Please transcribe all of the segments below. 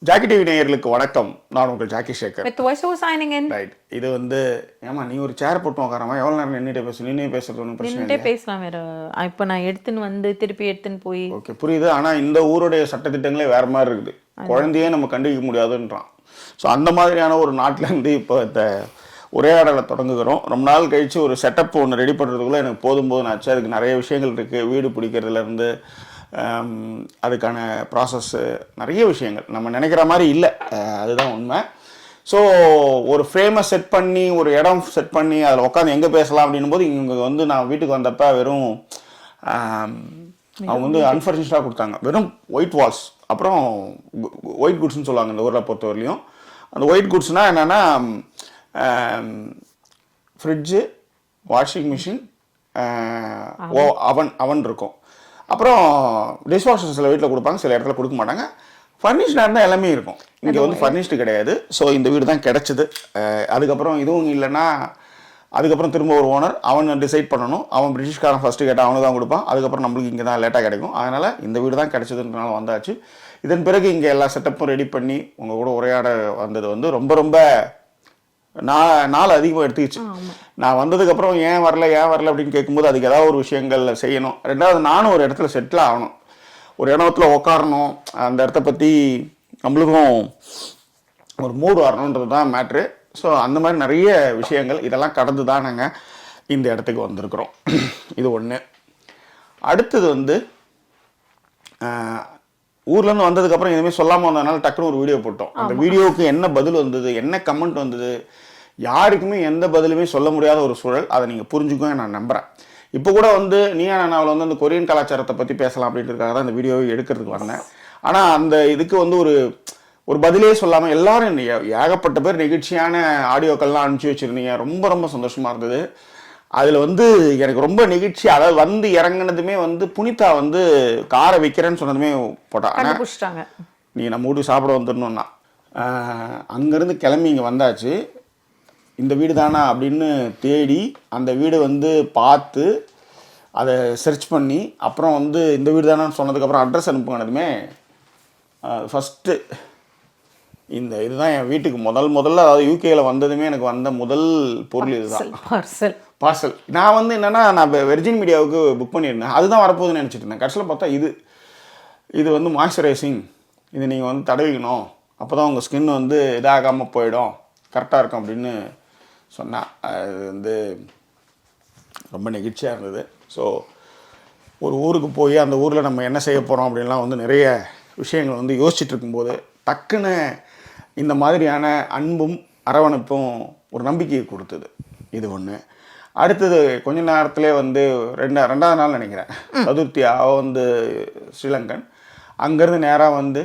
Jackie TV நேயர்களுக்கு வணக்கம். நான் உங்கள் Jackie Sekar. With voiceover signing in. Right. இது வந்து ஏமா நீ ஒரு சேர் போட்டு உட்காராமா, எவ்வளோ நேரம் நின்றுட்டே பேச, நின்று பேசுறது ஒன்றும் பிரச்சனை நின்னுட்டே இல்லை. பேசலாம் வேற. இப்போ நான் எடுத்துன்னு வந்து திருப்பி எடுத்துன்னு போய் ஓகே, புரியுது. ஆனால் இந்த ஊருடைய சட்டத்திட்டங்களே வேற மாதிரி இருக்குது. குழந்தையே நம்ம கண்டுபிடிக்க முடியாதுன்றான். ஸோ அந்த மாதிரியான ஒரு நாட்டிலேருந்து இப்போ இந்த உரையாடலை தொடங்குகிறோம். ரொம்ப நாள் கழிச்சு ஒரு செட்டப் ஒன்று ரெடி பண்ணுறதுக்குள்ளே எனக்கு போதும் ஆச்சு. அதுக்கு நிறைய விஷயங்கள் இருக்குது. வீடு பிடிக்கிறதுலேருந்து அதுக்கான ப்ராசஸ்ஸு, நிறைய விஷயங்கள் நம்ம நினைக்கிற மாதிரி இல்லை. அதுதான் உண்மை. ஸோ ஒரு ஃப்ரேமை செட் பண்ணி, ஒரு இடம் செட் பண்ணி அதில் உட்காந்து எங்கே பேசலாம் அப்படின்னும் போது இங்கே வந்து நான் வீட்டுக்கு வந்தப்போ வெறும் அவங்க வந்து அன்ஃபர்னிஷ்டாக கொடுத்தாங்க. வெறும் ஒயிட் வால்ஸ், அப்புறம் ஒயிட் குட்ஸ்ன்னு சொல்லுவாங்க இந்த ஊரில் பொறுத்தவரையிலையும். அந்த ஒயிட் குட்ஸ்னால் என்னென்னா ஃப்ரிட்ஜு, வாஷிங் மிஷின், அவன் இருக்கும். அப்புறம் டிஷ்வாஷர் சில வீட்டில் கொடுப்பாங்க, சில இடத்துல கொடுக்க மாட்டாங்க. ஃபர்னிஷ்டாக இருந்தால் எல்லாமே இருக்கும். இங்கே வந்து ஃபர்னிஷ்டு கிடையாது. ஸோ இந்த வீடு தான் கிடச்சிது. அதுக்கப்புறம் இதுவும் இல்லைன்னா அதுக்கப்புறம் திரும்ப ஒரு ஓனர் அவன் டிசைட் பண்ணணும். அவன் பிரிட்டிஷ்காரன் ஃபஸ்ட்டு கேட்டால் அவனுக்கு தான் கொடுப்பான். அதுக்கப்புறம் நம்மளுக்கு இங்கே தான் லேட்டாக கிடைக்கும். அதனால் இந்த வீடு தான் கிடச்சிதுன்றனால வந்தாச்சு. இதன் பிறகு இங்கே எல்லா செட்டப்பும் ரெடி பண்ணி உங்கள் கூட உரையாட வந்தது வந்து ரொம்ப ரொம்ப நாள் அதிகமாக எடுத்துக்கிச்சு. நான் வந்ததுக்கப்புறம் ஏன் வரல அப்படின்னு கேட்கும்போது அதுக்கு ஏதாவது ஒரு விஷயங்கள் செய்யணும். ரெண்டாவது நானும் ஒரு இடத்துல செட்டில் ஆகணும், ஒரு இடத்துல உட்காரணும், அந்த இடத்த பற்றி நம்மளுக்கும் ஒரு மூடு வரணுன்றது தான் மேட்ரு. ஸோ அந்த மாதிரி நிறைய விஷயங்கள் இதெல்லாம் கடந்து தான் நாங்கள் இந்த இடத்துக்கு வந்திருக்கிறோம். இது ஒன்று. அடுத்தது வந்து ஊர்லேருந்து வந்ததுக்கப்புறம் எதுவுமே சொல்லாமல் வந்ததுனால டக்குன்னு ஒரு வீடியோ போட்டோம். அந்த வீடியோவுக்கு என்ன பதில் வந்தது, என்ன கமெண்ட் வந்தது, யாருக்குமே எந்த பதிலுமே சொல்ல முடியாத ஒரு சூழல். அதை நீங்கள் புரிஞ்சுக்குவேன் நான் நம்புகிறேன். இப்போ கூட வந்து நீயா நானாவில் வந்து அந்த கொரியன் கலாச்சாரத்தை பற்றி பேசலாம் அப்படின்றதுக்காக தான் இந்த வீடியோவை எடுக்கிறதுக்கு வந்தேன். ஆனால் அந்த இதுக்கு வந்து ஒரு பதிலே சொல்லாமல் எல்லாரும் ஏகப்பட்ட பேர் நிகழ்ச்சியான ஆடியோக்கள்லாம் அனுப்பிச்சி வச்சுருந்தீங்க. ரொம்ப ரொம்ப சந்தோஷமாக இருந்தது. அதில் வந்து எனக்கு ரொம்ப நெகிழ்ச்சி. அதாவது வந்து இறங்கினதுமே வந்து புனிதா வந்து காரை வைக்கிறேன்னு சொன்னதுமே போட்டாங்க. நீ நம்ம வீட்டுக்கு சாப்பிட வந்துடணும்னா அங்கேருந்து கிளம்பி இங்கே வந்தாச்சு. இந்த வீடு தானா அப்படின்னு தேடி அந்த வீடு வந்து பார்த்து அதை சர்ச் பண்ணி அப்புறம் வந்து இந்த வீடு தானான்னு சொன்னதுக்கப்புறம் அட்ரஸ் அனுப்புனதுமே ஃபஸ்ட்டு இதுதான் என் வீட்டுக்கு முதல்ல, அதாவது யூகேயில் வந்ததுமே எனக்கு வந்த முதல் பொருள் இதுதான், பார்சல். நான் வந்து என்னென்னா நான் வெர்ஜின் மீடியாவுக்கு புக் பண்ணியிருந்தேன். அதுதான் வரப்போகுதுன்னு நினச்சிட்டு இருந்தேன். கடைசியில் பார்த்தா இது வந்து மாய்ஸ்சரைசிங். இது நீங்கள் வந்து தடவிக்கணும், அப்போ தான் உங்கள் ஸ்கின் வந்து இதாகாமல் போயிடும், கரெக்டாக இருக்கும் அப்படின்னு சொன்னேன். அது வந்து ரொம்ப நெகிழ்ச்சியாக இருந்தது. ஸோ ஒரு ஊருக்கு போய் அந்த ஊரில் நம்ம என்ன செய்ய போகிறோம் அப்படின்லாம் வந்து நிறைய விஷயங்கள் வந்து யோசிச்சுட்டு இருக்கும்போது டக்குன்னு இந்த மாதிரியான அன்பும் அரவணைப்பும் ஒரு நம்பிக்கையை கொடுத்தது. இது ஒன்று. அடுத்தது கொஞ்ச நேரத்திலே வந்து ரெண்டாவது நாள் நினைக்கிறேன், சதுர்த்தி. அவள் வந்து ஸ்ரீலங்கன். அங்கேருந்து நேராக வந்து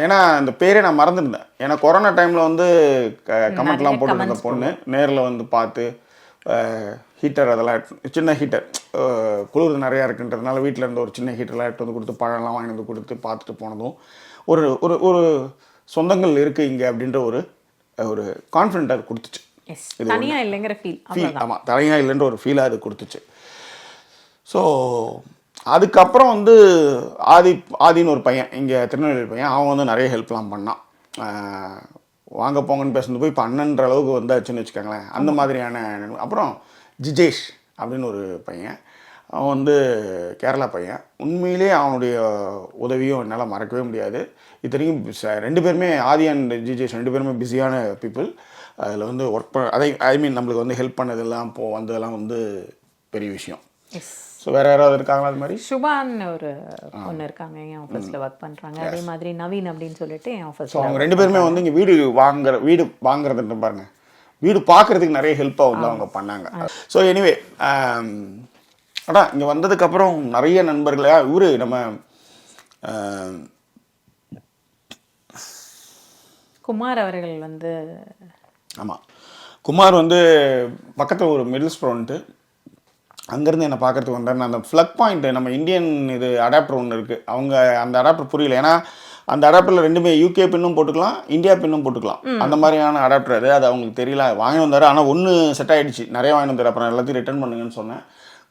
ஏன்னா அந்த பேரே நான் மறந்துருந்தேன். ஏன்னா கொரோனா டைமில் வந்து கமெண்ட்லாம் போட்டுருந்த பொண்ணு நேரில் வந்து பார்த்து ஹீட்டர் அதெல்லாம் சின்ன ஹீட்டர், குளிர் நிறையா இருக்குன்றதுனால வீட்டில் இருந்த ஒரு சின்ன ஹீட்டர்லாம் எடுத்து வந்து கொடுத்து பழம்லாம் வாங்கி வந்து கொடுத்து பார்த்துட்டு போனதும் ஒரு ஒரு ஒரு சொந்தங்கள் இருக்குது இங்கே அப்படின்ற ஒரு கான்ஃபிடென்ட் அது கொடுத்துச்சு. தனியாக இல்லைங்கிற ஃபீல். ஆமாம், தனியாக இல்லைன்ற ஒரு ஃபீலாக அது கொடுத்துச்சு. ஸோ அதுக்கப்புறம் வந்து ஆதின்னு ஒரு பையன், இங்கே திருநெல்வேலி பையன், அவன் வந்து நிறைய ஹெல்ப்லாம் பண்ணான். வாங்க போங்கன்னு பேசுனது போய் இப்போ அண்ணன்ற அளவுக்கு வந்தாச்சுன்னு வச்சுக்கோங்களேன். அந்த மாதிரியான. அப்புறம் ஜிஜேஷ் அப்படின்னு ஒரு பையன், அவன் வந்து கேரளா பையன். உண்மையிலே அவனுடைய உதவியும் என்னால் மறக்கவே முடியாது. இத்தனைக்கும் ரெண்டு பேருமே, ஆதி அண்ட் ஜிஜேஷ் ரெண்டு பேருமே பிஸியான பீப்புள். அதில் வந்து ஒர்க் நம்மளுக்கு வந்து ஹெல்ப் பண்ணதெல்லாம் வந்ததெல்லாம் வந்து பெரிய விஷயம். ஸோ வேறு யாராவது இருக்காங்களா அது மாதிரி? சுபான்னு ஒரு பொண்ணு இருக்காங்க, என் ஆஃபீஸில் ஒர்க் பண்ணுறாங்க. அதே மாதிரி நவீன் அப்படின்னு சொல்லிட்டு என் ஆஃபீஸ். ஸோ அவங்க ரெண்டு பேருமே வந்து இங்கே வீடு வாங்குறதுன்ற பாருங்க, வீடு பார்க்குறதுக்கு நிறைய ஹெல்ப்பாக வந்து அவங்க பண்ணாங்க. ஸோ எனிவே இங்கே வந்ததுக்கப்புறம் நிறைய நண்பர்களா இவர் நம்ம குமார் அவர்கள் வந்து, ஆமாம், குமார் வந்து பக்கத்தில் ஒரு மிடில் ஸ்ப்ரோன்ட்டு அங்கேருந்து என்னை பார்க்குறதுக்கு வந்தார். அந்த ஃப்ளக் பாயிண்ட்டு நம்ம இந்தியன் இது அடாப்டர் ஒன்று இருக்குது. அவங்க அந்த அடாப்டர் புரியல. ஏன்னா அந்த அடாப்டரில் ரெண்டுமே யூகே பின்னும் போட்டுக்கலாம், இந்தியா பின்னும் போட்டுக்கலாம். அந்த மாதிரியான அடாப்டர் அது அவங்களுக்கு தெரியல. வாங்கி வந்தார். ஆனால் ஒன்று செட் ஆகிடுச்சு, நிறைய வாங்கி வந்தார். அப்புறம் எல்லாத்தையும் ரிட்டர்ன் பண்ணுங்கன்னு சொன்னேன்.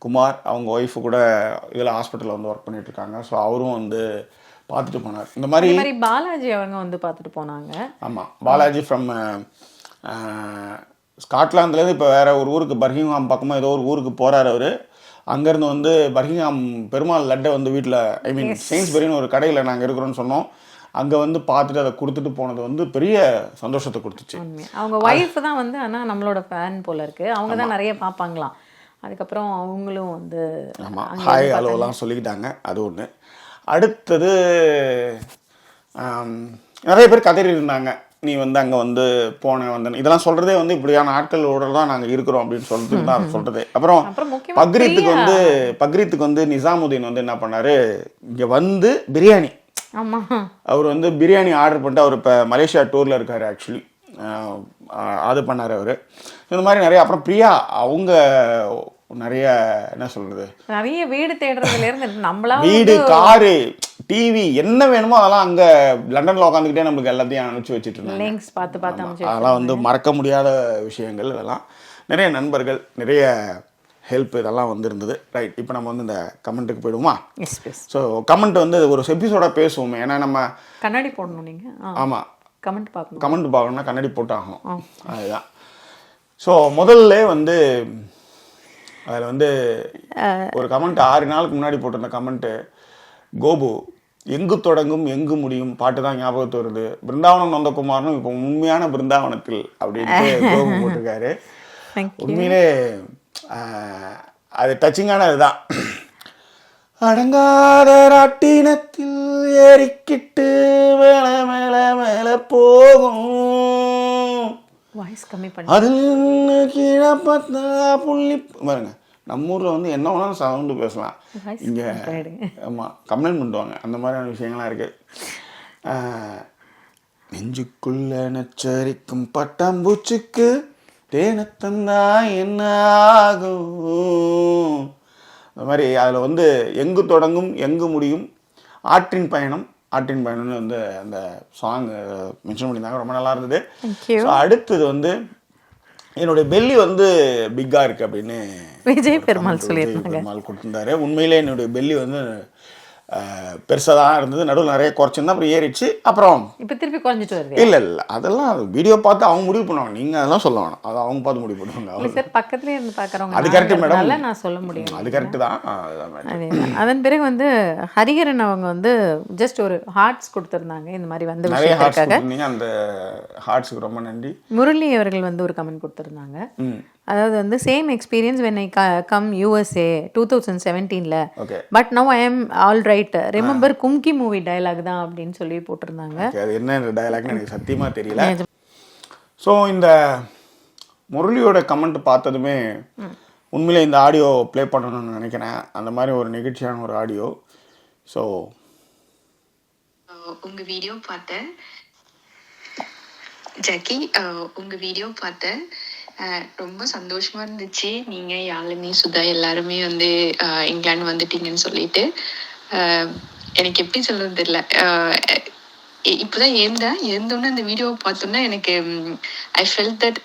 குமார் அவங்க ஒய்ஃபு கூட இதில் ஹாஸ்பிட்டலில் வந்து ஒர்க் பண்ணிகிட்ருக்காங்க. ஸோ அவரும் வந்து பார்த்துட்டு போனார். இந்த மாதிரி அதே மாதிரி பாலாஜி அவங்க வந்து பார்த்துட்டு போனாங்க. ஆமாம், பாலாஜி ஃப்ரம் ஸ்காட்லாந்துலேருந்து இப்போ வேற ஒரு ஊருக்கு பர்கிங்ஹாம் பக்கமாக ஏதோ ஒரு ஊருக்கு போகிறார் அவர். அங்கேருந்து வந்து பர்கிங்ஹாம் பெருமாள் லட்டை வந்து வீட்டில் ஐ மீன் செயின்ஸ்பெரின்னு ஒரு கடையில் நாங்கள் இருக்கிறோன்னு சொன்னோம். அங்கே வந்து பார்த்துட்டு அதை கொடுத்துட்டு போனது வந்து பெரிய சந்தோஷத்தை கொடுத்துச்சு. அவங்க ஒய்ஃப் தான் வந்து ஆனால் நம்மளோட ஃபேன் போல இருக்கு. அவங்க தான் நிறைய பார்ப்பாங்களாம். அதுக்கப்புறம் அவங்களும் வந்து ஆமாம் ஹாய் அளவெல்லாம் சொல்லிக்கிட்டாங்க. அது ஒன்று. அடுத்தது நிறைய பேர் கதறி இருந்தாங்க, நீ வந்து அங்கே வந்து போனேன் வந்தேன் இதெல்லாம் சொல்கிறதே வந்து இப்படியான ஆட்களோட தான் நாங்கள் இருக்கிறோம் அப்படின்னு சொல்லிட்டு தான் சொல்கிறது. அப்புறம் பக்ரீத்துக்கு வந்து நிசாமுதீன் வந்து என்ன பண்ணார், இங்கே வந்து பிரியாணி அவர் வந்து பிரியாணி ஆர்டர் பண்ணிட்டு அவர் இப்போ மலேசியா டூரில் இருக்கார். ஆக்சுவலி அது பண்ணார் அவர். இந்த மாதிரி நிறைய. அப்புறம் பிரியா அவங்க நிறைய என்ன சொல்கிறது, நிறைய வீடு தேடுறதுலேருந்து நம்மளா வீடு காரு டிவி என்ன வேணுமோ அதெல்லாம் அங்கே லண்டனில் உட்காந்துக்கிட்டே நம்மளுக்கு எல்லாத்தையும் அனுப்பிச்சி வச்சுட்டு இருந்தாங்க. அதெல்லாம் வந்து மறக்க முடியாத விஷயங்கள். இதெல்லாம் நிறைய நண்பர்கள் நிறைய ஹெல்ப் இதெல்லாம் வந்து இருந்தது. ரைட், இப்போ நம்ம வந்து இந்த கமெண்ட்டுக்கு போயிடுவோமா? ஸோ கமெண்ட் வந்து ஒரு எபிசோடாக பேசுவோமே, ஏன்னா நம்ம கண்ணாடி போடணும். நீங்கள் ஆமாம் கமெண்ட் பார்க்கணும்னா கண்ணாடி போட்டாகணும். அதுதான். ஸோ முதல்ல வந்து அதில் வந்து ஒரு கமெண்ட் 6 நாளுக்கு முன்னாடி போட்டிருந்த கமெண்ட்டு, கோபு எங்கு தொடங்கும் எங்கு முடியும் பாட்டு தான் ஞாபகத்து வருது, பிருந்தாவனம் நந்தகுமாரனும் இப்போ உண்மையான பிருந்தாவனத்தில் அப்படின்ட்டு கோபு போட்டிருக்காரு. உண்மையிலே அது டச்சிங்கான இதுதான். அடங்காத ராட்டினத்தில் ஏறிக்கிட்டு மேலே மேலே மேலே போகும், அதில் கீழே பார்த்தா புள்ளி பாருங்க. நம்ம ஊரில் வந்து என்ன வேணாலும் சவுண்டு பேசலாம், இங்கே ஆமாம் கம்ப்ளைண்ட் பண்ணுவாங்க. அந்த மாதிரியான விஷயங்கள்லாம் இருக்குது. நெஞ்சுக்குள்ள நச்சரிக்கும் பட்டாம்பூச்சிக்கு தேனத்தந்தா என்ன ஆகும், அந்த மாதிரி அதில் வந்து எங்கு தொடங்கும் எங்கு முடியும் ஆற்றின் பயணம்னு வந்து அந்த சாங் மென்ஷன் பண்ணியிருந்தாங்க. ரொம்ப நல்லா இருந்தது. ஸோ அடுத்தது வந்து என்னுடைய பெல்லி வந்து பிக்காக இருக்குது அப்படின்னு விஜய் பெருமாள் கொடுத்துருந்தாரு. உண்மையிலே என்னுடைய பெல்லி வந்து பெருசாக தான் இருந்தது, நடுவில் நிறைய குறைச்சிருந்தா அப்புறம் ஏறிச்சு, அப்புறம் இப்போ திருப்பி குறைஞ்சிட்டு வருது. இல்லை அதெல்லாம் வீடியோ பார்த்து அவங்க முடிவு பண்ணுவாங்க, நீங்கள் அதெல்லாம் சொல்ல வேணும், அதை அவங்க பார்த்து முடிவு பண்ணுவாங்க. சார் பக்கத்துலேயே இருந்து பார்க்குறவங்க அது கரெக்டு மேடம், நான் சொல்ல முடியும். அது கரெக்டு தான். அதன் பிறகு வந்து ஹரிஹரன் அவங்க வந்து ஜஸ்ட் ஒரு ஹார்ட்ஸ் கொடுத்துருந்தாங்க. இந்த மாதிரி வந்து நிறைய ஹார்ட்ஸ் கொடுத்துருந்தீங்க, அந்த ஹார்ட்ஸுக்கு ரொம்ப நன்றி. முரளி அவர்கள் வந்து ஒரு கமெண்ட் கொடுத்துருந்தாங்க. அதாவது வந்து same experience when I come USA 2017 but now I am all right, remember Kumki movie dialogue தான் அப்படின்னு சொல்லி போட்டிருந்தாங்க. அது என்ன டயலாக்னு எனக்கு சத்தியமாக தெரியல. ஸோ இந்த முரளியோட கமெண்ட் பார்த்ததுமே உண்மையிலே இந்த ஆடியோ ப்ளே பண்ணணும்னு நினைக்கிறேன். அந்த மாதிரி ஒரு நெகிழ்ச்சியான ஒரு ஆடியோ. ஸோ உங்கள் வீடியோ பார்த்தேன் ஜாக்கி, உங்கள் வீடியோ பார்த்தேன், ரொம்ப சந்தோஷமா இருந்துச்சு. நீங்க யாழினி சுதா எல்லாருமே வந்து இங்கிலாந்து வந்துட்டீங்கன்னு சொல்லிட்டு எனக்கு எப்படி சொல்றது தெரியல. இப்போதான் எழுந்தோன்னே அந்த வீடியோவை பார்த்தோன்னா எனக்கு ஐ ஃபெல்ட் தட்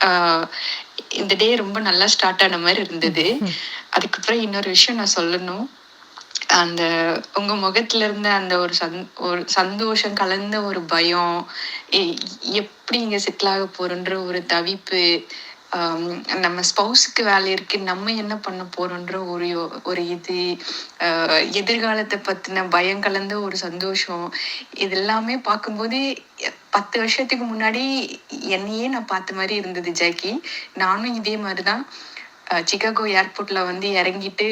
இந்த டே ரொம்ப நல்லா ஸ்டார்ட் ஆன மாதிரி இருந்தது. அதுக்கப்புறம் இன்னொரு விஷயம் நான் சொல்லணும், அந்த உங்க முகத்துல இருந்த அந்த ஒரு சந்தோஷம் கலந்த ஒரு பயம், எப்படி இங்க செட்டில் ஆக போறோன்ற ஒரு தவிப்பு, நம்ம ஸ்பௌஸுக்கு வேலை இருக்கு, நம்ம என்ன பண்ண போறோன்ற ஒரு இது, எதிர்காலத்தை பத்தின பயம் கலந்த ஒரு சந்தோஷம், இது எல்லாமே பார்க்கும்போது 10 வருஷத்துக்கு முன்னாடி என்னையே நான் பார்த்த மாதிரி இருந்தது ஜாக்கி. நானும் இதே மாதிரிதான் சிகாகோ ஏர்போர்ட்ல வந்து இறங்கிட்டு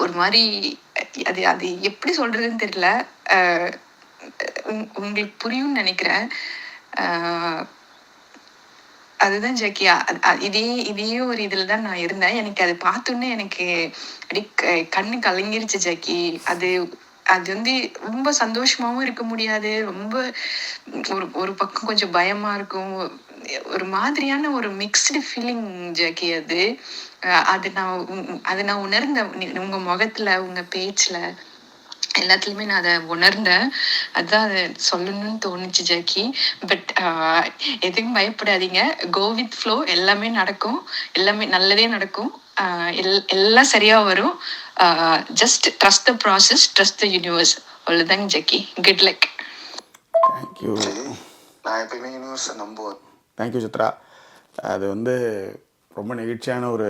ஒரு மாதிரி அது அது எப்படி சொல்றதுன்னு தெரியல, உங்களுக்கு புரியும்னு நினைக்கிறேன். அதுதான் ஜாக்கி, இதே ஒரு இதுல தான் நான் இருந்தேன். எனக்கு அது பார்த்தோன்னே எனக்கு அப்படியே கண்ணு கலங்கிருச்சு ஜாக்கி. அது வந்து ரொம்ப சந்தோஷமாவும் இருக்க முடியாது, ரொம்ப ஒரு பக்கம் கொஞ்சம் பயமா இருக்கும், ஒரு மாதிரியான ஒரு மிக்ஸ்டு ஃபீலிங் ஜாக்கி. அது நான் உணர்ந்தேன் உங்க முகத்துல, உங்க பேச்சுல. எல்லாத்துலேயுமே நான் அதை உணர்ந்தேன். அதான் அதை சொல்லணும்னு தோணுச்சு ஜாக்கி. பட் எதுவும் பயப்படாதீங்க, கோ வித் ஃப்ளோ. எல்லாமே நடக்கும், எல்லாமே நல்லதே நடக்கும். எல்லாம் சரியாக வரும். Just trust the process, trust the universe. அவ்வளோதாங்க ஜாக்கி. Good luck. தேங்க்யூ. நான் எப்பயுமே யூனிவர்ஸை நம்புவேன். தேங்க்யூ சித்ரா. அது வந்து ரொம்ப நெகிழ்ச்சியான ஒரு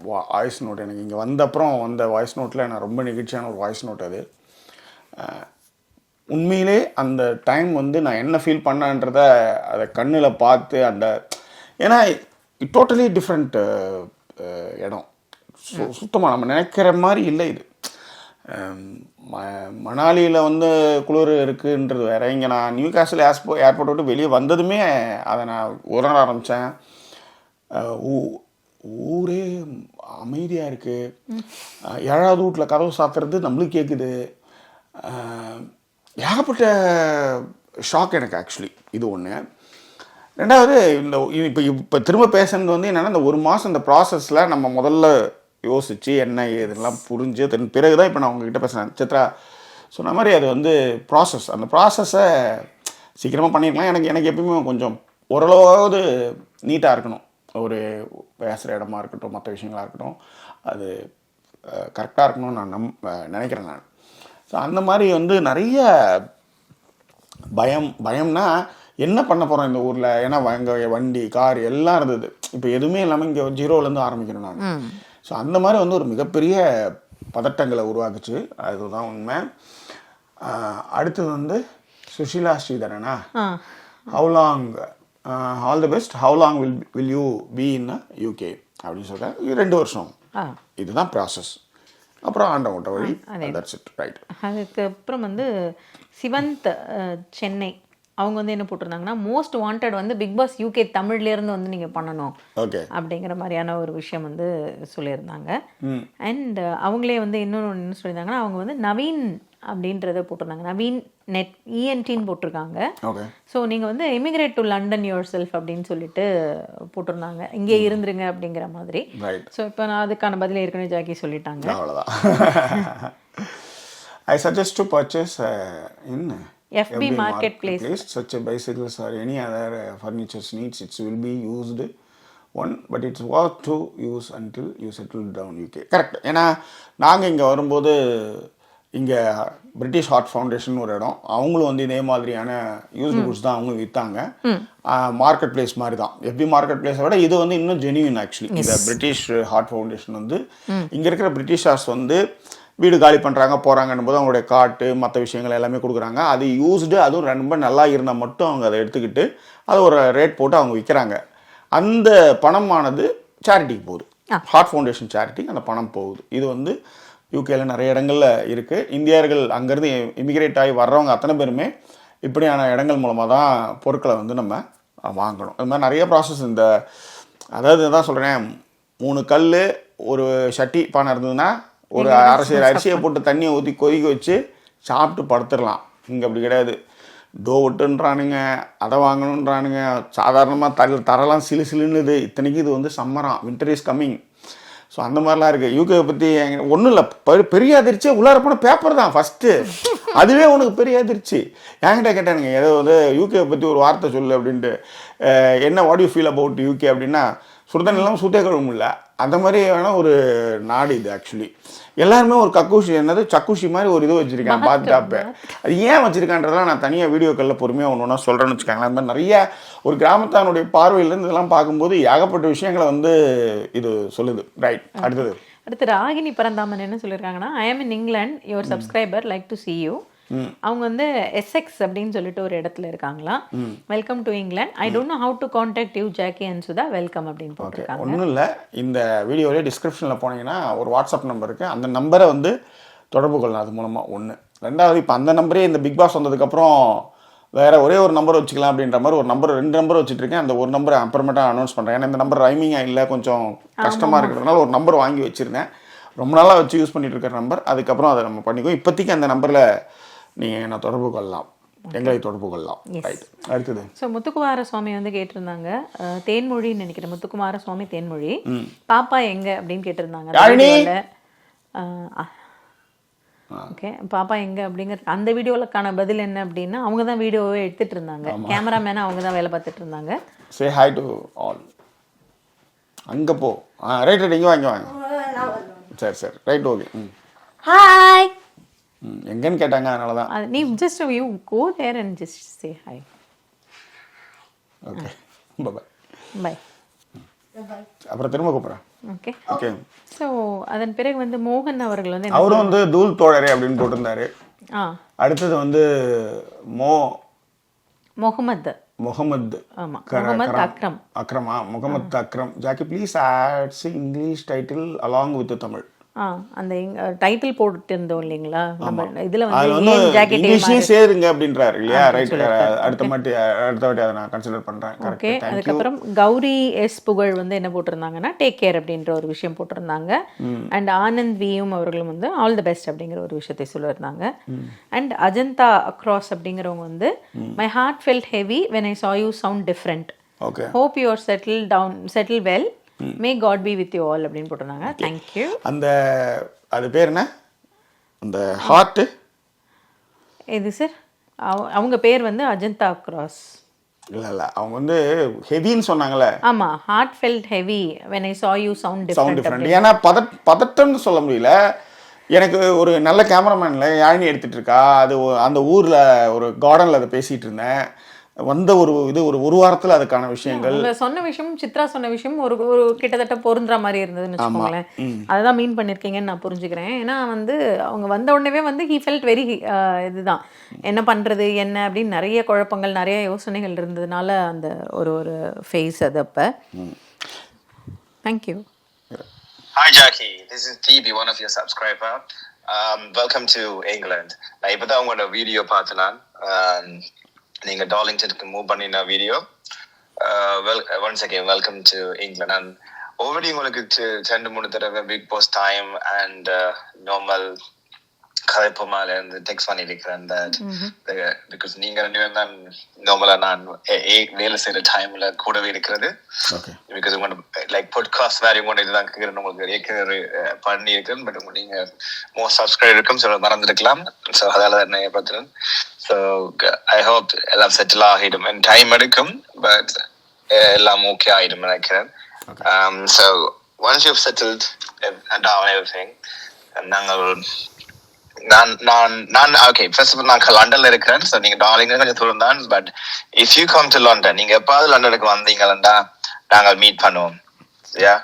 வாய்ஸ் நோட். எனக்கு இங்கே வந்த அப்புறம் வந்த வாய்ஸ் நோட்டில் நான் ரொம்ப நெகிழ்ச்சியான ஒரு வாய்ஸ் நோட் அது. உண்மையிலே அந்த டைம் வந்து நான் என்ன ஃபீல் பண்ணன்றதை அதை கண்ணில் பார்த்து அந்த, ஏன்னா டோட்டலி டிஃப்ரெண்ட் இடம். சுத்தமாக நம்ம நினைக்கிற மாதிரி இல்லை இது. மணாலியில் வந்து குளிர் இருக்குன்றது வேற. இங்கே நான் நியூ காசில் ஏர்போர்ட் விட்டு வெளியே வந்ததுமே அதை நான் உணர ஆரம்பித்தேன். ஊரே அமைதியாக இருக்குது. 7வது வீட்டில் கதவு சாத்துறது நம்மளுக்கு கேட்குது. ஏகப்பட்ட ஷாக் எனக்கு ஆக்சுவலி. இது ஒன்று. ரெண்டாவது, இந்த இப்போ திரும்ப பேசுறது வந்து என்னென்னா, இந்த 1 மாதம் இந்த ப்ராசஸில் நம்ம முதல்ல யோசித்து என்ன ஏதுலாம் புரிஞ்சு பிறகு தான் இப்போ நான் உங்ககிட்ட பேசுகிறேன். சித்ரா சொன்ன மாதிரி அது வந்து ப்ராசஸ். அந்த ப்ராசஸை சீக்கிரமாக பண்ணியிருக்கலாம். எனக்கு எப்பயுமே கொஞ்சம் ஓரளவாவது நீட்டாக இருக்கணும். ஒரு பேசுகிற இடமா இருக்கட்டும், மற்ற விஷயங்களாக இருக்கட்டும், அது கரெக்டாக இருக்கணும்னு நான் நினைக்கிறேன் நான். ஸோ அந்த மாதிரி வந்து நிறைய பயம்னா என்ன பண்ண போகிறோம் இந்த ஊரில். ஏன்னா அங்கே வண்டி கார் எல்லாம் இருந்தது. இப்போ எதுவுமே இல்லாமல் இங்கே 0லேருந்து ஆரம்பிக்கிறேன் நான். ஸோ அந்த மாதிரி வந்து ஒரு மிகப்பெரிய பதட்டங்களை உருவாக்குச்சு. அதுதான் உண்மை. அடுத்தது வந்து சுஷீலா ஸ்ரீதரனா, how long all the best, how long will you be in UK அப்படின்னு சொல்கிறேன். 2 வருஷம். இதுதான் ப்ராசஸ். அப்புறம் ஆண்டவட்ட வழி. That's it. ரைட். அதுக்கப்புறம் வந்து சிவந்த் சென்னை அவங்க வந்து என்ன போட்டிருந்தாங்கன்னா, மோஸ்ட் வாண்டட் வந்து பிக் பாஸ் யூகே தமிழ்லேருந்து வந்து நீங்கள் பண்ணணும் அப்படிங்கிற மாதிரியான ஒரு விஷயம் வந்து சொல்லியிருந்தாங்க. அண்ட் அவங்களே வந்து இன்னொன்று என்ன சொல்லியிருந்தாங்கன்னா, அவங்க வந்து நவீன் அப்படின்றத போட்டிருந்தாங்க. நவீன் நெட் இஎன்டின்னு போட்டிருக்காங்க. ஸோ நீங்கள் வந்து immigrate to London your self அப்படின்னு சொல்லிட்டு போட்டிருந்தாங்க. இங்கே இருந்துருங்க அப்படிங்கிற மாதிரி. ஸோ இப்போ நான் அதுக்கான பதில் ஏற்கனவே ஜாக்கி சொல்லிட்டாங்க. அவ்வளோதான். I suggest to purchase in FB marketplace such a bicycles or any other furniture needs. It will be used one, but it's worth to use until you settle down UK. Correct. ஏன்னா நாங்கள் இங்கே வரும்போது இங்கே British heart foundation ஒரு இடம், அவங்களும் வந்து இதே மாதிரியான யூஸ்டு குட்ஸ் தான் அவங்களும் விற்றாங்க. மார்க்கெட் பிளேஸ் மாதிரி தான். FB மார்க்கெட் பிளேஸை விட இது வந்து இன்னும் ஜென்யூன் ஆக்சுவலி. இந்த பிரிட்டிஷ் ஹார்ட் ஃபவுண்டேஷன் வந்து இங்கே இருக்கிற பிரிட்டிஷர்ஸ் வந்து வீடு காலி பண்ணுறாங்க போகிறாங்கன்னும் போது அவங்களுடைய காட்டு மற்ற விஷயங்கள் எல்லாமே கொடுக்குறாங்க. அது யூஸ்டு, அதுவும் ரொம்ப நல்லா இருந்தால் மட்டும் அவங்க அதை எடுத்துக்கிட்டு அதை ஒரு ரேட் போட்டு அவங்க விற்கிறாங்க. அந்த பணமானது சேரிட்டிக்கு போகுது. ஹார்ட் ஃபவுண்டேஷன் சேரிட்டி அந்த பணம் போகுது. இது வந்து யூகேல நிறைய இடங்களில் இருக்குது. இந்தியர்கள் அங்கேருந்து இமிகிரேட் ஆகி வர்றவங்க அத்தனை பேருமே இப்படியான இடங்கள் மூலமாக தான் பொருட்களை வந்து நம்ம வாங்கணும். அது மாதிரி நிறைய ப்ராசஸ். இந்த அதாவது தான் சொல்கிறேன், 3 கல் ஒரு சட்டி பானை இருந்ததுன்னா ஒரு அரிசியை போட்டு தண்ணியை ஊற்றி கொதிக்க வச்சு சாப்பிட்டு படுத்துடலாம். இங்கே அப்படி கிடையாது. டோ விட்டுன்றானுங்க, அதை வாங்கணுன்றானுங்க. சாதாரணமாக தரலாம் சிலு சிலுன்னுது. இத்தனைக்கு இது வந்து சம்மரான், வின்டர் இஸ் கம்மிங். ஸோ அந்த மாதிரிலாம் இருக்குது. யூகேவை பற்றி ஒன்றும் இல்லை, பெரிய அதிர்ச்சியே உள்ளார போன பேப்பர் தான் ஃபஸ்ட்டு. அதுவே உனக்கு பெரிய அதிர்ச்சி. என்கிட்ட கேட்டானுங்க ஏதோ வந்து யூகேவை பற்றி ஒரு வார்த்தை சொல்லு அப்படின்ட்டு. என்ன what you feel about UK அப்படின்னா, சுடுதண்ணி இல்லாமல் சுத்தே கழுவும் இல்லை. அந்த மாதிரி வேணால் ஒரு நாடு இது ஆக்சுவலி. எல்லாருமே ஒரு கக்கூஷி என்னது சக்குஷி மாதிரி ஒரு இது வச்சுருக்காங்க பாத்டாப்பு. அது ஏன் வச்சுருக்கான்றதெல்லாம் நான் தனியாக வீடியோக்களில் பொறுமையாக ஒன்று ஒன்றா சொல்கிறேன்னு வச்சுக்காங்களேன். அது மாதிரி நிறைய ஒரு கிராமத்தானுடைய பார்வையிலேருந்து இதெல்லாம் பார்க்கும்போது ஏகப்பட்ட விஷயங்களை வந்து இது சொல்லுது. ரைட். அடுத்து ராகினி பரந்தாமன் என்ன சொல்லியிருக்காங்கன்னா, I am in England, your subscriber, like to see you. அவங்க வந்து எஸ்எக்ஸ் அப்படின்னு சொல்லிட்டு ஒரு இடத்துல இருக்காங்களாம். Welcome to England, I don't know how to contact you Jackie and Sudha, welcome அப்படின்னு போட்டிருக்காங்க. ஒன்றும் இல்லை, இந்த வீடியோவிலே டிஸ்கிரிப்ஷனில் போனீங்கன்னா ஒரு வாட்ஸ்அப் நம்பர் இருக்குது. அந்த நம்பரை வந்து தொடர்பு கொள்ளலாம். அது மூலமாக ஒன்று. ரெண்டாவது, இப்போ அந்த நம்பரே இந்த பிக் பாஸ் வந்ததுக்கப்புறம் வேறு ஒரே ஒரு நம்பர் வச்சுக்கலாம் அப்படின்ற மாதிரி ஒரு நம்பர் 2 நம்பர் வச்சுட்ருக்கேன். அந்த ஒரு நம்பரை அப்புறமேட்டா அனௌன்ஸ் பண்ணுறேன். ஏன்னா இந்த நம்பர் ரைமிங்காக இல்லை, கொஞ்சம் கஷ்டமாக இருக்கிறதுனால ஒரு நம்பர் வாங்கி வச்சுருந்தேன். ரொம்ப நாளாக வச்சு யூஸ் பண்ணிட்டு இருக்கிற நம்பர். அதுக்கப்புறம் அதை நம்ம பண்ணிக்குவோம். இப்போதைக்கு அந்த நம்பரில் நீங்கள் என்ன தொடர்பு கொள்ளலாம், எங்களை தொடர்பு கொள்ளலாம். ரைட். அடுத்தது ஸோ முத்துக்குமார சுவாமி வந்து கேட்டிருந்தாங்க, தேன்மொழின்னு நினைக்கிறேன், முத்துக்குமார சுவாமி தேன்மொழி, பாப்பா எங்க அப்படின்னு கேட்டிருந்தாங்க. ஓகே, பாப்பா எங்கே அப்படிங்கிற அந்த வீடியோவுக்கான பதில் என்ன அப்படின்னா, அவங்க தான் வீடியோவே எடுத்துகிட்டு இருந்தாங்க, கேமராமேனாக அவங்க தான் வேலை பார்த்துட்டு இருந்தாங்க. Say hi to all. அங்கே போ. ரைட் ரைட், இங்கே வாங்க. சரி சரி, ரைட், ஓகே. ஹாய். எங்கன்னு கேட்டாங்க, அதனால தான். நீ just you go there and just say hi. Okay, bye bye. அப்புறம் திரும்ப கூப்பிட்றேன். Okay okay. ஸோ அதன் பிறகு வந்து மோகன் அவர்கள் வந்து அவரும் வந்து தூள் தோழரே அப்படின்னு போட்டிருந்தாரு. அடுத்தது வந்து Mohammed Akram. Jackie please adds English title along with Tamil. அந்த டைட்டில் போட்டு இருந்தோம் இல்லைங்களா, நம்ம இதுல வந்து வந்து ஜாக்கெட் இங்கிலீஷ்லயே சேருங்க அப்படின்றாரு இல்லையா? ரைட், அடுத்த வாட்டி அதை நான் கன்சிடர் பண்றேன். ஓகே. அதுக்கப்புறம் கௌரி எஸ் புகழ் வந்து என்ன போட்டிருந்தாங்கன்னா டேக் கேர் அப்படின்ற ஒரு விஷயம் போட்டிருந்தாங்க. அண்ட் ஆனந்த் வியும் அவர்களும் வந்து ஆல் தி பெஸ்ட் அப்படிங்கிற ஒரு விஷயத்தை சொல்லியிருந்தாங்க. அண்ட் அஜந்தா அக்ராஸ் அப்படிங்கிறவங்க வந்து my heart felt heavy when I saw you sound different. Okay, hope you are settle well, may God be with you all அப்படின்னு போட்டிருந்தாங்க. தேங்க்யூ. அது பேர் என்ன, அந்த ஹார்ட் இது சார் அவங்க பேர் வந்து அஜந்தா அக்ராஸ். இல்ல அவங்க வந்து ஹெவின்னு சொன்னாங்கல்ல. ஆமா, heart felt heavy when I saw you sound different. ஏன்னா பதட்டம்னு சொல்ல முடியல. எனக்கு ஒரு நல்ல கேமராமேன்ல யாழினி எடுத்துட்டு இருக்கா, அது அந்த ஊர்ல ஒரு கார்டன்ல அதை பேசிட்டு இருந்தேன். வந்த ஒரு வாரத்துல அதுக்கான விஷயங்கள் சொன்ன விஷயம், சித்ரா சொன்ன விஷயம் ஒரு கிட்டத்தட்ட பொருந்துற மாதிரி இருந்ததுன்னு வச்சுக்கோங்களேன். அதுதான் மீன் பண்ணிருக்கீங்கன்னு நான் புரிஞ்சுக்கிறேன். ஏன்னா வந்து அவங்க வந்த உடனே வந்து ஹி ஃபெல்ட் வெரி இதுதான் என்ன பண்றது என்ன அப்படின்னு நிறைய குழப்பங்கள் நிறைய யோசனைகள் இருந்ததுனால அந்த ஒரு ஃபேஸ் அது. அப்ப thank you. Hi Jackie, this is TB, one of your subscriber. Welcome to England. நான் இப்பதான் உங்களோட வீடியோ பார்த்தேன். நீங்க டார்லிங்டனுக்கு மூவ் பண்ணின video. Once again welcome to England. And already உங்களுக்கு 2-3 தடவை big boss time and normal கதைப்பமால இருந்து டெக்ஸ்ட் பண்ணிருக்கிறேன். பிகாஸ் நீங்க 2 பேரும் தான் நார்மலா நான் வேலை செய்யற டைம்ல கூடவே இருக்கிறது. பிகாஸ் உங்களோட லைக் பாட்காஸ்ட் வேற உங்களோட இதுதான் கேட்கிறேன், உங்களுக்கு ஏற்கனவே பண்ணி இருக்கிறேன். பட் உங்க நீங்க மோஸ்ட் சப்ஸ்கிரைபர் இருக்கும் சொல்ல மறந்துருக்கலாம். ஸோ அதால தான் பார்த்துறேன். So I hope எல்லாம் செட்டில் ஆகிடும். டைம் எடுக்கும், பட் எல்லாம் ஓகே ஆகிடும் நினைக்கிறேன். So once you've settled down everything, நான் ஓகே, ஃபர்ஸ்ட் ஆஃப் ஆல் நான் லண்டன்ல இருக்கிறேன். ஸோ நீங்க டார்லிங் கொஞ்சம் தூரம் தான். But if you come to London, நீங்க எப்பாவது லண்டனுக்கு வந்தீங்கன்னா நாங்கள் மீட் பண்ணுவோம். Yeah,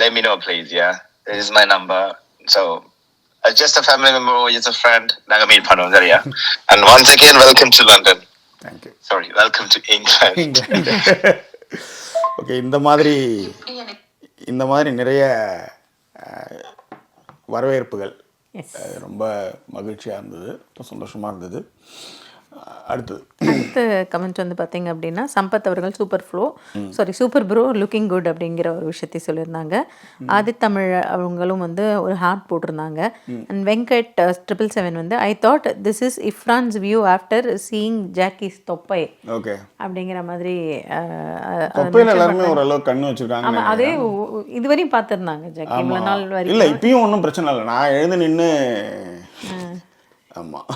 let me know please. Yeah, this is my number. So as just a family member or just a friend, naga meet பண்ணுவோம் சரியா? And once again welcome to London. Thank you. Sorry, welcome to England. Okay, இந்த மாதிரி நிறைய வரவேற்புகள் ரொம்ப மகிழ்ச்சியா இருந்தது, சந்தோஷமா இருந்தது. அடுத்த கமெண்ட் வந்து பார்த்தீங்க அப்படின்னா சம்பத் அவர்கள் சூப்பர் ப்ரோ லுக்கிங் குட் அப்படிங்கிற ஒரு விஷயத்தை சொல்லியிருந்தாங்க. ஆதித்தமிழ் அவங்களும் வந்து ஒரு ஹார்ட் போட்டிருந்தாங்க. அண்ட் வெங்கட் 777 வந்து ஐ தாட் திஸ் இஸ் இஃப்ரான்ஸ் வியூ ஆஃப்டர் சீயிங் ஜாக்கிஸ் தொப்பை அப்படிங்கிற மாதிரி. எல்லாருமே ஓரளவு கண்ணு வச்சிருக்காங்க. அதே இதுவரையும் பார்த்துருந்தாங்க ஜாக்கி இவ்வளோ நாள் வரைக்கும். இல்லை, இப்பயும் ஒன்றும் பிரச்சனை இல்லை. நான் எழுந்து நின்று ஆமாம்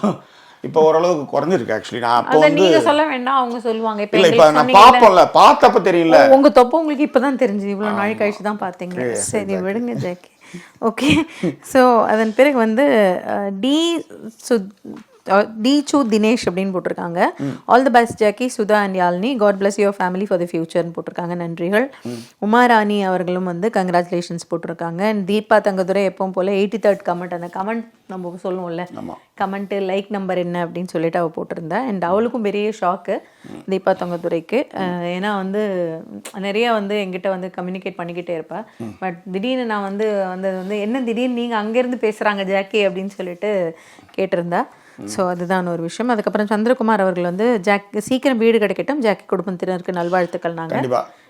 இப்போ ஓரளவுக்கு குறைஞ்சிருக்கு. ஆக்சுவலி நான் அப்போ வந்து நீங்க சொல்ல வேண்டாம், அவங்க சொல்லுவாங்க. இல்ல இப்ப நான் பாப்போம்ல, பார்த்தப்ப தெரியல. உங்க தொப்பை உங்களுக்கு இப்பதான் தெரிஞ்சு, இவ்வளவு நாள் கழிச்சு தான் பாத்தீங்க. சரி விடுங்க ஜாக்கி. ஓகே, ஸோ அதன் பிறகு வந்து டி தினேஷ் அப்படின்னு போட்டிருக்காங்க. All the best Jackie, Sudha and Yazhini, God bless your family for the ஃபியூச்சர்னு போட்டிருக்காங்க. நன்றிகள். உமாராணி அவர்களும் வந்து கங்க்ராச்சுலேஷன்ஸ் போட்டிருக்காங்க. அண்ட் தீபா தங்கதுரை எப்பவும் போல 83rd கமெண்ட், அந்த கமெண்ட் நம்ம சொல்லுவோம்ல கமெண்ட்டு லைக் நம்பர் என்ன அப்படின்னு சொல்லிட்டு அவள் போட்டிருந்தா. அண்ட் அவளுக்கும் பெரிய ஷாக்கு தீபா தங்கதுரைக்கு. ஏன்னா வந்து நிறைய வந்து எங்கிட்ட வந்து கம்யூனிகேட் பண்ணிக்கிட்டே இருப்பா. பட் திடீர்னு நான் வந்து வந்தது வந்து என்ன திடீர்னு நீங்கள் அங்கேருந்து பேசுகிறாங்க ஜாக்கி அப்படின்னு சொல்லிட்டு கேட்டிருந்தா. ஸோ அதுதான் ஒரு விஷயம். அதுக்கப்புறம் சந்திரகுமார் அவர்கள் வந்து சீக்கிரம் வீடு கிடைக்கட்டும், ஜாக்கி குடும்பத்தினருக்கு நல்வாழ்த்துக்கள். நாங்கள்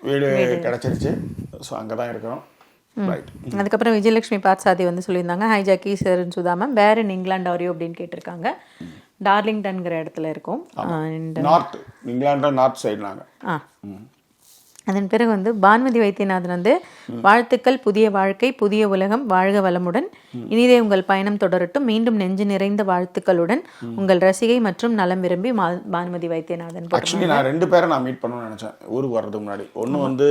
வீடு கிடைச்சிருச்சு, ஸோ அங்கே தான் இருக்கிறோம். அதுக்கப்புறம் விஜயலட்சுமி பாட்சாதி வந்து சொல்லியிருந்தாங்க, hi Jackie sir Sudha ma'am, where in England are you அப்படின்னு கேட்டிருக்காங்க. டார்லிங்டன்கிற இடத்துல இருக்கும். நார்த் இங்கிலாந்து, நார்த் சைடு நாங்கள். அதன் பிறகு வந்து பானுமதி வைத்தியநாதன் வந்து வாழ்த்துக்கள், புதிய வாழ்க்கை, புதிய உலகம், வாழ்க வளமுடன், இனிதே உங்கள் பயணம் தொடரட்டும், மீண்டும் நெஞ்சு நிறைந்த வாழ்த்துக்களுடன் உங்கள் ரசிகை மற்றும் நலம் விரும்பி பானுமதி வைத்தியநாதன். ஆக்சுவலி நான் 2 பேரை நான் மீட் பண்ணணும்னு நினச்சேன் ஊருக்கு வர்றதுக்கு முன்னாடி. ஒன்று வந்து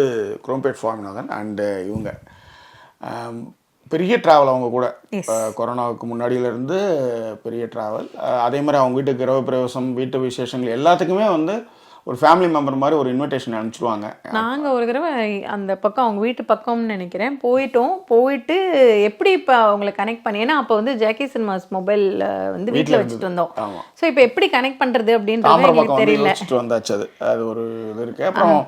குரோம்பேட் சுவாமிநாதன் அண்டு இவங்க பெரிய ட்ராவல் அவங்க கூட கொரோனாவுக்கு முன்னாடியிலேருந்து பெரிய ட்ராவல். அதே மாதிரி அவங்க வீட்டுக்கு கிரக பிரவேசம், வீட்டு விசேஷங்கள் எல்லாத்துக்குமே வந்து ஒரு ஃபேமிலி மெம்பர் மாதிரி ஒரு இன்விடேஷன் அனுப்பிச்சிடுவாங்க. நாங்கள் ஒரு தடவை அந்த பக்கம் அவங்க வீட்டு பக்கம்னு நினைக்கிறேன் போயிட்டு எப்படி இப்போ அவங்களை கனெக்ட் பண்ணி, ஏன்னா அப்போ வந்து ஜாக்கி சினிமாஸ் மொபைல் வந்து வீட்டில் வச்சுட்டு வந்தோம். ஸோ இப்போ எப்படி கனெக்ட் பண்ணுறது அப்படின்றது எனக்கு தெரியல. வச்சுட்டு வந்தாச்சு. அது ஒரு இது இருக்குது. அப்புறம்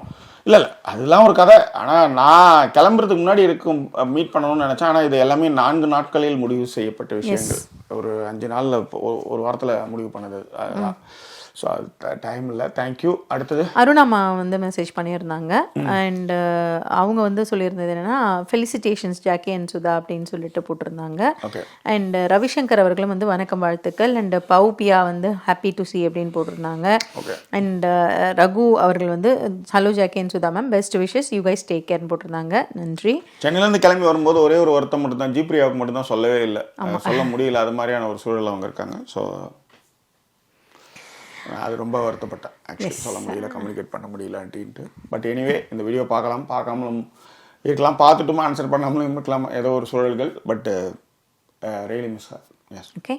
இல்லை அதெல்லாம் ஒரு கதை. ஆனால் நான் கிளம்புறதுக்கு முன்னாடி மீட் பண்ணணும்னு நினச்சேன். ஆனால் இது எல்லாமே 4 நாட்களில் முடிவு செய்யப்பட்ட விஷயங்கள். ஒரு 5 நாளில் ஒரு வாரத்தில் முடிவு பண்ணது. அதெல்லாம் ஸோ அது டைம் இல்லை. தேங்க்யூ. அடுத்தது அருணாமா வந்து மெசேஜ் பண்ணியிருந்தாங்க. அண்ட் அவங்க வந்து சொல்லியிருந்தது என்னென்னா ஃபெலிசிட்டேஷன்ஸ் ஜாக்கி அண்ட் சுதா அப்படின்னு சொல்லிட்டு போட்டிருந்தாங்க. அண்ட் ரவிசங்கர் அவர்களும் வந்து வணக்கம் வாழ்த்துக்கள். அண்ட் பவுபியா வந்து ஹாப்பி டு சி அப்படின்னு போட்டிருந்தாங்க. அண்ட் ரகு அவர்கள் வந்து hello Jackie and Sudha ma'am, best wishes, you guys take கேர்னு போட்டிருந்தாங்க. நன்றி. சென்னையிலேருந்து கிளம்பி வரும்போது ஒரே ஒரு வருத்தம் மட்டும்தான், ஜிப்ரியாவுக்கு மட்டும்தான் சொல்லவே இல்லை, சொல்ல முடியல. அது மாதிரியான ஒரு சூழல் அவங்க இருக்காங்க. ஸோ அது ரொம்ப வருத்தப்பட்டேன் ஆக்சுவலி, சொல்ல முடியல, கம்யூனிகேட் பண்ண முடியல அப்படின்ட்டு. பட் எனிவே இந்த வீடியோ பார்க்காமலும் இருக்கலாம், பார்த்துட்டுமா ஆன்சர் பண்ணாமலும் இருக்கலாம், ஏதோ ஒரு சூழல்கள். But really miss. S. Okay.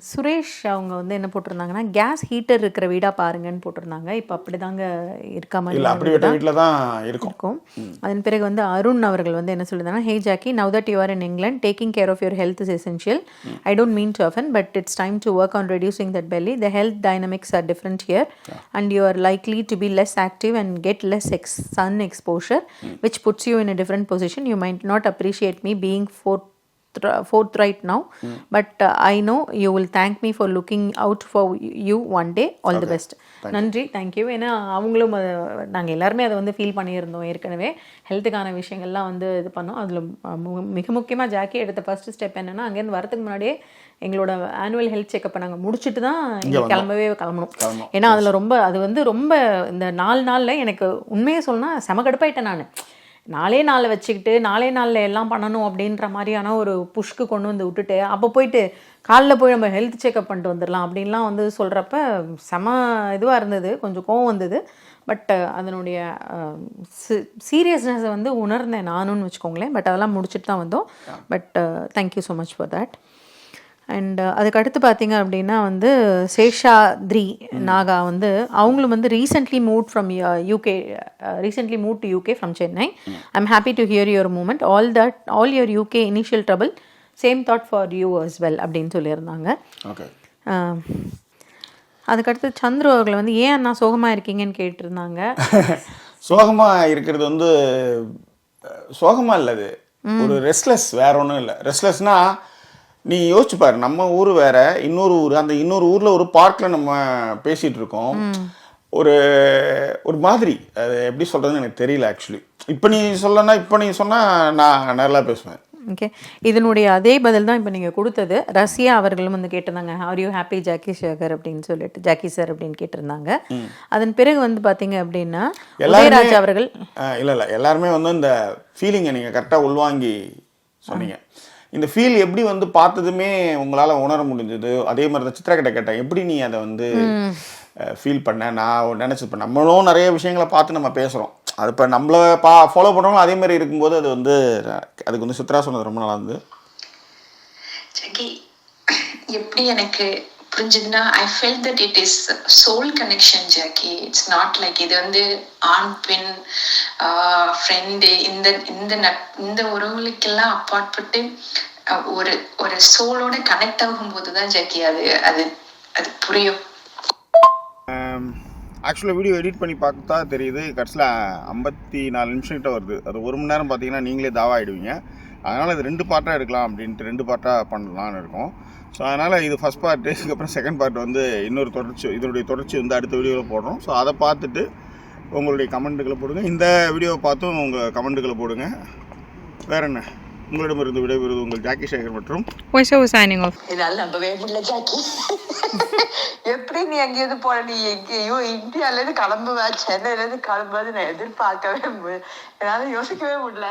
Suresh அவங்க வந்து என்ன போட்டிருந்தாங்கன்னா கேஸ் ஹீட்டர் இருக்கிற வீடாக பாருங்கன்னு போட்டிருந்தாங்க. இப்போ அப்படி தாங்க இருக்கா மாதிரி இல்லை, அப்படி வீட்டில் தான் இருக்கும். அதன் பிறகு வந்து அருண் அவர்கள் வந்து என்ன சொல்லியிருந்தாங்கன்னா, hey Jackie, now that you are in England, taking care of your health is essential. I don't mean to offend, but it's time to work on reducing that belly. The health dynamics are different here, and you are likely to be less active and get less sun exposure, which puts you in a different position. You might not appreciate me being forthright now, but I know you will thank me for looking out for you one day. All the best. நன்றி, thank you. ஏன்னா அவங்களும் நாங்கள் எல்லாருமே அதை வந்து feel பண்ணியிருந்தோம் ஏற்கனவே. ஹெல்த்துக்கான விஷயங்கள்லாம் வந்து இது பண்ணோம். அதில் மிக முக்கியமாக ஜாக்கி எடுத்த ஃபர்ஸ்ட் ஸ்டெப் என்னென்னா, அங்கேருந்து வரதுக்கு முன்னாடியே எங்களோட ஆனுவல் ஹெல்த் செக்கப்பை நாங்கள் முடிச்சுட்டு தான் இங்கே கிளம்பணும். ஏன்னா அதில் அது வந்து ரொம்ப இந்த 4 நாளில் எனக்கு உண்மையை சொல்லணும்னா செம கடுப்பாயிட்டேன். நான் 4 நாளில் வச்சுக்கிட்டு 4 நாளில் எல்லாம் பண்ணணும் அப்படின்ற மாதிரியான ஒரு புஷ்க்கு கொண்டு வந்து விட்டுட்டு, அப்போ போயிட்டு காலைல போய் நம்ம ஹெல்த் செக்அப் பண்ணிட்டு வந்துடலாம் அப்படின்லாம் வந்து சொல்கிறப்ப செம இதுவாக இருந்தது, கொஞ்சம் கோவம் வந்தது. பட் அதனுடைய சீரியஸ்னஸை வந்து உணர்ந்தேன் நானும்னு வச்சுக்கோங்களேன். பட் அதெல்லாம் முடிச்சுட்டு தான் வந்தோம். But thank you so much for that. And அதுக்கு அடுத்து பார்த்தீங்க அப்படின்னா வந்து சேஷாத்ரி நாகா வந்து அவங்களும் வந்து recently move to UK from Chennai. I'm happy to hear your moment. All your UK initial trouble, same thought for you as well அப்படின்னு சொல்லியிருந்தாங்க. அதுக்கடுத்து சந்துரு அவர்கள் வந்து ஏன் அண்ணா சோகமாக இருக்கீங்கன்னு கேட்டிருந்தாங்க. சோகமாக இருக்கிறது வந்து சோகமாக இல்லை, அது ஒரு ரெஸ்ட்லெஸ், வேற ஒன்றும் இல்லை. ரெஸ்ட்லெஸ்னா நீ யோசிச்சு பாரு, நம்ம ஊர் வேற, இன்னொரு ஊர், அந்த இன்னொரு ஊரில் ஒரு பார்க்கில் நம்ம பேசிகிட்டு இருக்கோம். ஒரு மாதிரி அது எப்படி சொல்கிறதுன்னு எனக்கு தெரியல ஆக்சுவலி. இப்போ நீ சொன்னால் நான் நல்லா பேசுவேன். ஓகே, இதனுடைய அதே பதில் தான் இப்போ நீங்கள் கொடுத்தது. ரஷ்யா அவர்களும் வந்து கேட்டிருந்தாங்க, are you happy Jackie Sekar அப்படின்னு சொல்லிட்டு, ஜாக்கி சார் அப்படின்னு கேட்டிருந்தாங்க. அதன் பிறகு வந்து பார்த்தீங்க அப்படின்னா உதயராஜ் அவர்கள் இல்லை எல்லாருமே வந்து இந்த ஃபீலிங்கை நீங்கள் கரெக்டாக உள்வாங்கி சொன்னீங்க. இந்த ஃபீல் எப்படி வந்து பார்த்ததுமே உங்களால் உணர முடிஞ்சது. அதே மாதிரி தான் சித்ரா கிட்ட கேட்டேன், எப்படி நீ அதை வந்து ஃபீல் பண்ண. நான் நினச்சி இப்போ நம்மளும் நிறைய விஷயங்களை பார்த்து நம்ம பேசுகிறோம், அது இப்போ நம்மளை ஃபாலோ பண்ணுறோம். அதே மாதிரி இருக்கும்போது அது வந்து அதுக்கு வந்து சித்ரா சொன்னது ரொம்ப நல்லா இருந்து. ஜாக்கி, எப்படி எனக்கு புரிஞ்சுதுன்னா, I felt that it is soul connection Jackie. It's not like இது வந்து ஆண் பெண் ஃப்ரெண்டு இந்த உறவுகளுக்கெல்லாம் அப்பாற்பட்டு ஒரு ஒரு சோலோட கனெக்ட் ஆகும்போது தான் ஜாக்கி அது அது அது புரியும். ஆக்சுவலாக வீடியோ எடிட் பண்ணி பார்த்தா தெரியுது, கடைசியில் 54 நிமிஷம் கிட்ட வருது. அது 1 மணி நேரம் பார்த்தீங்கன்னா நீங்களே தாவாயிடுவீங்க. அதனால் இது 2 பார்ட்டாக எடுக்கலாம் அப்படின்ட்டு 2 பார்ட்டாக பண்ணலான்னு இருக்கோம். ஸோ அதனால் இது ஃபஸ்ட் பார்ட்டு, இதுக்கப்புறம் செகண்ட் பார்ட் வந்து இதனுடைய தொடர்ச்சி வந்து அடுத்த வீடியோவில் போடுறோம். ஸோ அதை பார்த்துட்டு உங்களுடைய கமெண்ட்டுகளை போடுங்க. இந்த வீடியோவை பார்த்தும் உங்கள் கமெண்ட்டுகளை போடுங்க. வேறு என்ன உங்களிடமிருந்து விடைபெறுவது உங்கள் ஜாக்கி சேகர் மற்றும் Voiceover signing off. என்னால நம்பவே முடியல ஜாக்கி. எப்படி நீ எங்கேயாவது போன, நீ எங்கேயோ இந்தியால இருந்து கிளம்புவ, சென்னையில இருந்து கிளம்புவது நான் எதிர்பார்க்கவே என்னால யோசிக்கவே முடியல.